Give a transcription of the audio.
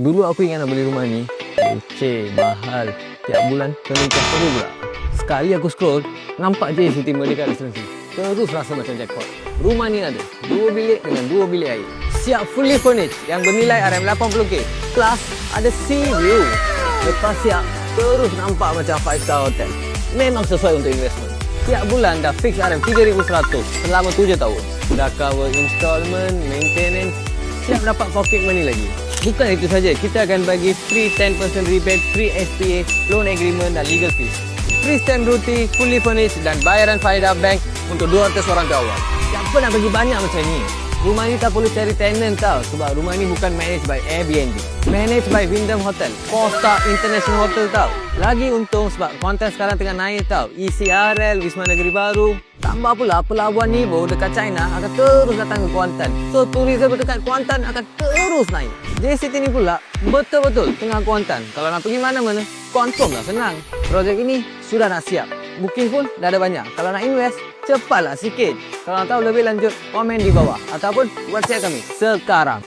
Dulu aku ingat nak beli rumah ni, mahal. Tiap bulan kena ikat perlu pula. Sekali aku scroll, nampak je Siti Merdeka Residency. Terus rasa macam jackpot. Rumah ni ada 2 bilik dengan 2 bilik air. Siap fully furnished yang bernilai RM80K. Plus ada sea view. Lepas siap, terus nampak macam 5-star hotel. Memang sesuai untuk investment. Tiap bulan dah fix RM3,100 selama 7 tahun. Dah cover installment, maintenance, siap dapat pocket money lagi. Bukan itu saja, kita akan bagi free 10% rebate, free SPA, loan agreement dan legal fees. Free stamp duty, fully furnished dan bayaran faedah bank untuk 200 orang ke awal. Siapa nak bagi banyak macam ni? Rumah ni tak perlu cari tenant tau, sebab rumah ni bukan managed by Airbnb. Managed by Wyndham Hotel, 4-star international hotel tau. Lagi untung sebab konten sekarang tengah naik tau. ECRL, Wisma Negeri Baru. Tambah pula pelabuhan Nibo dekat China akan terus datang ke Kuantan. So tourism dekat Kuantan akan terus naik. JCT ni pula betul-betul tengah Kuantan. Kalau nak pergi mana-mana, confirm lah senang. Projek ini sudah nak siap. Booking pun dah ada banyak. Kalau nak invest, cepatlah sikit. Kalau nak tahu lebih lanjut, komen di bawah ataupun WhatsApp kami sekarang.